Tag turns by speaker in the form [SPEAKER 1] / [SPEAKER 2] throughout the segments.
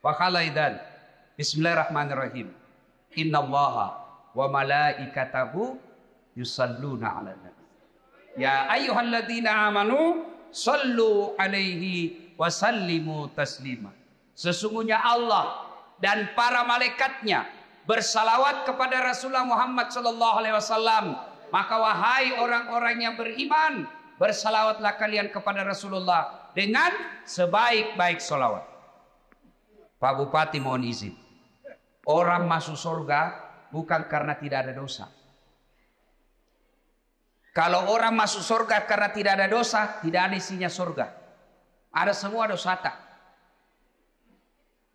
[SPEAKER 1] wa khalaidan. Bismillahirrahmanirrahim. Innallaha wa malaikatahu yusalluna 'alan nabi. Ya ayyuhalladzina amanu sallu alaihi wa sallimu taslima. Sesungguhnya Allah dan para malaikatnya bersalawat kepada Rasulullah Muhammad sallallahu alaihi wasallam. Maka wahai orang-orang yang beriman, bersalawatlah kalian kepada Rasulullah dengan sebaik-baik salawat. Pak Bupati mohon izin. Orang masuk surga bukan karena tidak ada dosa. Kalau orang masuk surga karena tidak ada dosa, tidak ada isinya surga. Ada semua dosa tak.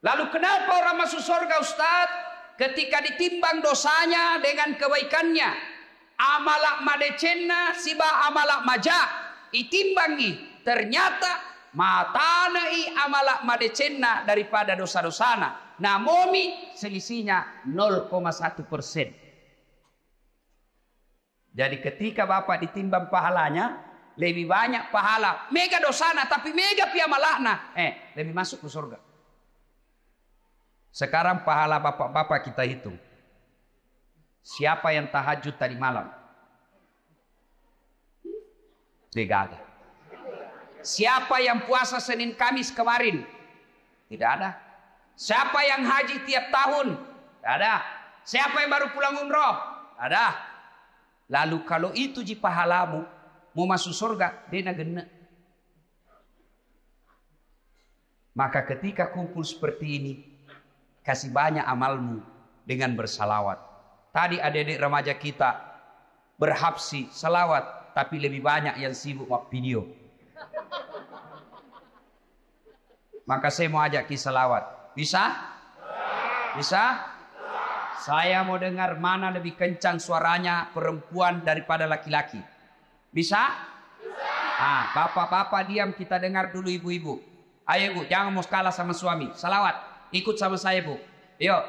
[SPEAKER 1] Lalu kenapa orang masuk surga, Ustaz? Ketika ditimbang dosanya dengan kebaikannya, amalak madecenna siba amalak maja, itimbangi ternyata matanai amalak madecenna daripada dosa-dosana. Namomi selisihnya 0,1%. Jadi ketika Bapak ditimbang pahalanya, lebih banyak pahala mega dosana tapi mega piamalakna, lebih masuk ke surga. Sekarang pahala bapak-bapak kita hitung. Siapa yang tahajud tadi malam? Tidak ada. Siapa yang puasa Senin Kamis kemarin? Tidak ada. Siapa yang haji tiap tahun? Tidak ada. Siapa yang baru pulang umroh? Ada. Lalu kalau itu ji pahalamu mau masuk surga, dena gena. Maka ketika kumpul seperti ini, kasih banyak amalmu dengan bersalawat. Tadi adik-adik remaja kita berhabsi salawat, tapi lebih banyak yang sibuk buat video. Maka saya mau ajak kisah salawat. Bisa? Bisa? Saya mau dengar mana lebih kencang suaranya perempuan daripada laki-laki. Bisa? Bisa. Bapak-bapak diam, kita dengar dulu ibu-ibu. Ayo ibu, jangan mau kalah sama suami. Salawat, ikut sama saya bu. Yuk.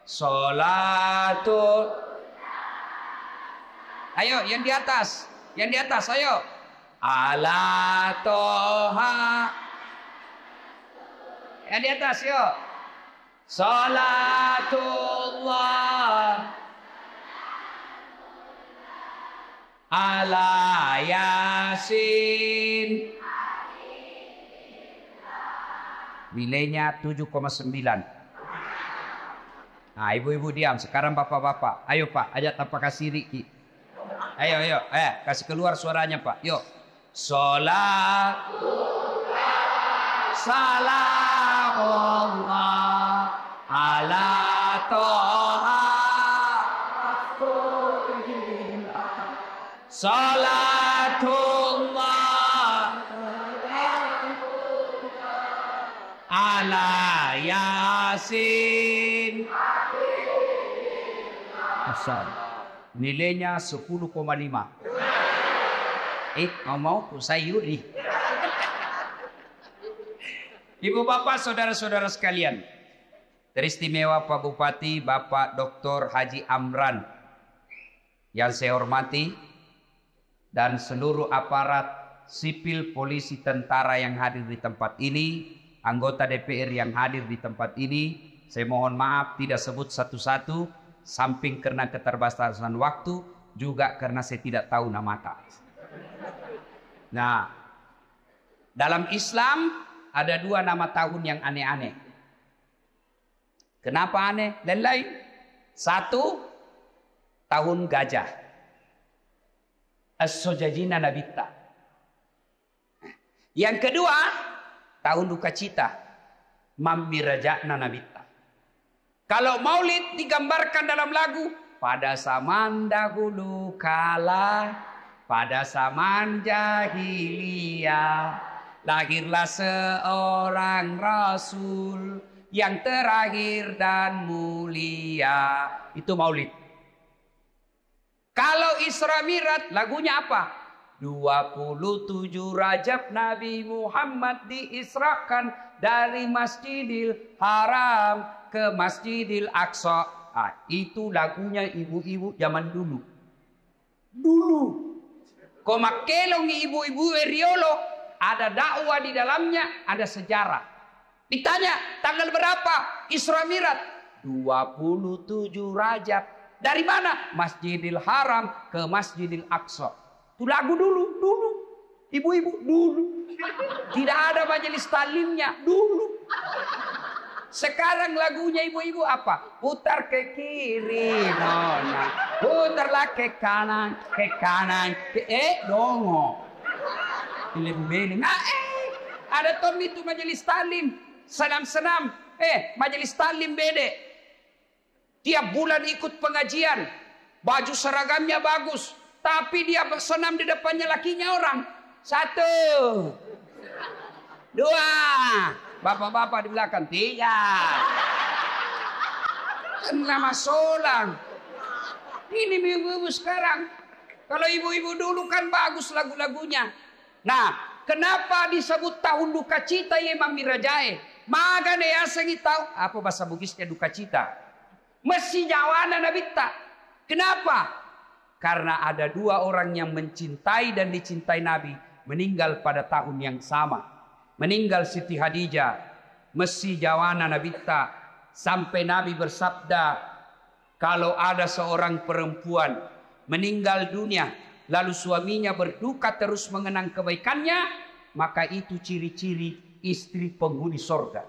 [SPEAKER 1] Sholatul. Ayo, yang di atas. Yang di atas, ayo. Ala toha. Yang di atas, yuk. Salatullah ala Yasin. Nilainya 7,9. Nah, ibu-ibu diam. Sekarang bapak-bapak. Ayo Pak, ajak tanpa kasih Riki. Ayo. Kasih keluar suaranya Pak. Yuk. Salatullah salamullah ala toha salatullah ala Yasin. Nilainya 10,5. Mau sayuri. Ibu bapak saudara-saudara sekalian, teristimewa Pak Bupati Bapak Dr. Haji Amran yang saya hormati, dan seluruh aparat sipil, polisi, tentara yang hadir di tempat ini, anggota DPR yang hadir di tempat ini. Saya mohon maaf tidak sebut satu-satu, samping karena keterbatasan waktu, juga karena saya tidak tahu nama tak. Nah, dalam Islam ada 2 nama tahun yang aneh-aneh. Kenapa aneh? Lain-lain. 1, tahun gajah. As-Sojajina Nabitta. Yang kedua, tahun duka cita. Mamiraja'na Nabitta. Kalau maulid digambarkan dalam lagu, pada zaman dahulu kala, pada zaman jahiliyah, lahirlah seorang Rasul yang terakhir dan mulia. Itu maulid. Kalau Isra Mi'raj lagunya apa? 27 Rajab Nabi Muhammad diisrakan dari Masjidil Haram ke Masjidil Aqsa. Itu lagunya ibu-ibu zaman dulu. Komakelong ibu-ibu Eriolo, ada dakwah di dalamnya, ada sejarah. Ditanya, tanggal berapa Isra Mi'raj? 27 Rajab. Dari mana? Masjidil Haram ke Masjidil Aqsa. Itu lagu dulu. Ibu-ibu dulu. Tidak ada majelis talimnya dulu. Sekarang lagunya ibu-ibu apa? Putar ke kiri, nona. Putarlah ke kanan, dongo. Pilih-pilih. Ada tom itu majelis talim. Senam-senam. Majelis talim bede. Tiap bulan ikut pengajian. Baju seragamnya bagus. Tapi dia senam di depannya lakinya orang. 1, 2. Bapak-bapak di belakang 3. Kan nama solang. Ini ibu-ibu sekarang. Kalau ibu-ibu dulu kan bagus lagu-lagunya. Nah, kenapa disebut tahun duka cita ya Imam Mirajae? Magane ya sengi tahu apa bahasa Bugisnya duka cita. Mesti jawana nabita. Kenapa? Karena ada 2 orang yang mencintai dan dicintai Nabi meninggal pada tahun yang sama. Meninggal Siti Khadijah, mesti jawana nabita, sampai Nabi bersabda, kalau ada seorang perempuan meninggal dunia, lalu suaminya berduka terus mengenang kebaikannya, maka itu ciri-ciri istri penghuni sorga.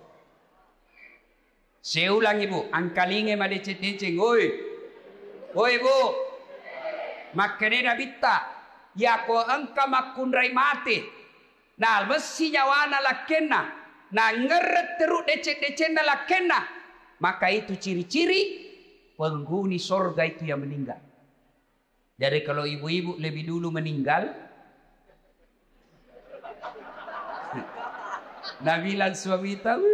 [SPEAKER 1] Saya ulang ibu, angkalinge madecet-deceng, oi ibu, makanya nabita, ya ko angka makunrai mati. Nah, mesti nyawana lakena. Nah, ngeret teruk decet-decet lakena. Maka itu ciri-ciri penghuni sorga itu yang meninggal. Jadi kalau ibu-ibu lebih dulu meninggal, Nabilan suami tahu,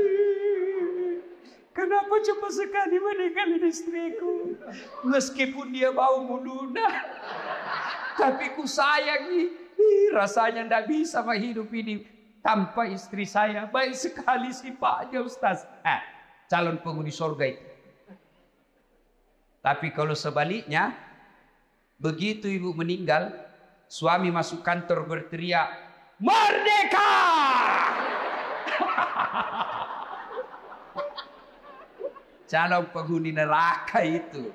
[SPEAKER 1] kenapa cepat sekali meninggal istriku? Meskipun dia bau meluna, tapi ku sayangi. Rasanya tidak bisa hidup ini tanpa istri saya. Baik sekali sifatnya Ustaz. Calon penghuni surga itu. Tapi kalau sebaliknya, begitu ibu meninggal, suami masuk kantor berteriak, "Merdeka!" Calon penghuni neraka itu.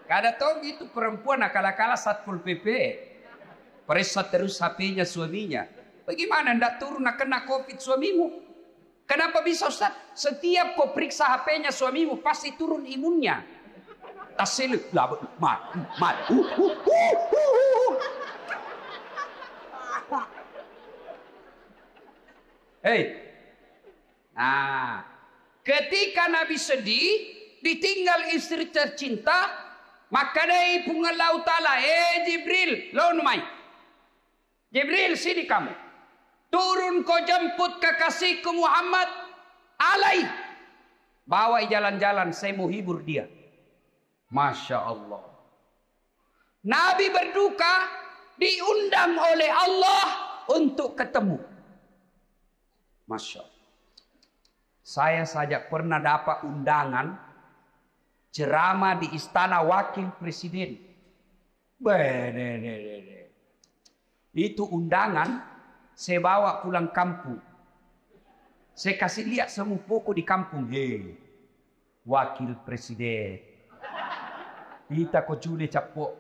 [SPEAKER 1] Kada tahu itu perempuan akal-akala Satpol PP. Periksa terus HP-nya suaminya. Bagaimana ndak turun nak kena COVID suamimu? Kenapa bisa Ustaz? Setiap kau periksa HP-nya suamimu pasti turun imunnya. Tasil lah mat. Nah, ketika Nabi sedih, ditinggal istri tercinta, maka dari Allah Ta'ala, Jibril, lawan mai. Jibril, sini kamu. Turun kau jemput kekasihku Muhammad. Alai. Bawa jalan-jalan, saya mau hibur dia. Masya Allah. Nabi berduka, diundang oleh Allah untuk ketemu. Masya Allah. Saya saja pernah dapat undangan ceramah di istana wakil presiden. Itu undangan saya bawa pulang kampung. Saya kasih lihat semua pokok di kampung. Wakil presiden. Kita kok jule capok.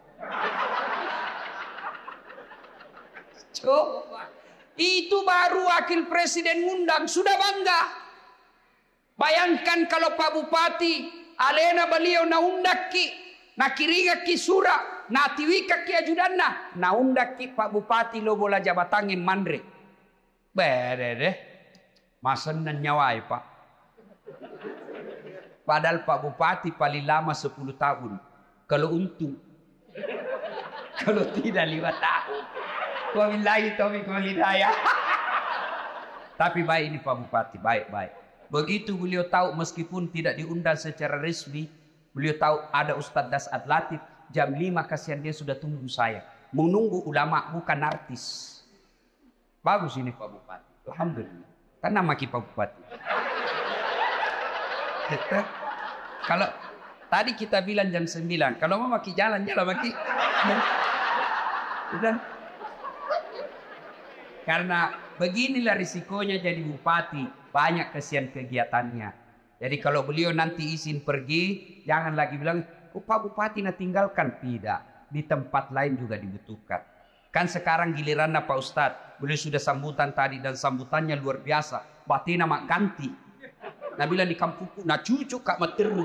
[SPEAKER 1] Coba. Itu baru wakil presiden ngundang. Sudah bangga. Bayangkan kalau Pak Bupati. Alena beliau na undaki. Na kiriga ki sura. Na tiwika ki ajudanna. Na undaki Pak Bupati lo bola jabatangin mandre. Deh. Masan nyawai Pak. Padahal Pak Bupati paling lama 10 tahun. Kalau untung. Kalau tidak 5 tahun. Wabillahi taufiq wal hidayah. Tapi baik ini Pak Bupati. Baik. Begitu beliau tahu meskipun tidak diundang secara resmi. Beliau tahu ada Ustadz Das'ad Latif. Jam 5 kasihan dia sudah tunggu saya. Menunggu ulama bukan artis. Bagus ini Pak Bupati. Alhamdulillah. Karena maki Pak Bupati. Kalau tadi kita bilang jam 9. Kalau mau maki jalan maki. Karena beginilah risikonya jadi bupati. banyak kesian kegiatannya. Jadi kalau beliau nanti izin pergi, jangan lagi bilang, oh Pak Bupati nak tinggalkan. Tidak, di tempat lain juga dibutuhkan. Kan sekarang giliran Pak Ustadz, beliau sudah sambutan tadi dan sambutannya luar biasa. Batina mak ganti. Nah bilang di kampungku, nah cucu kak maternu.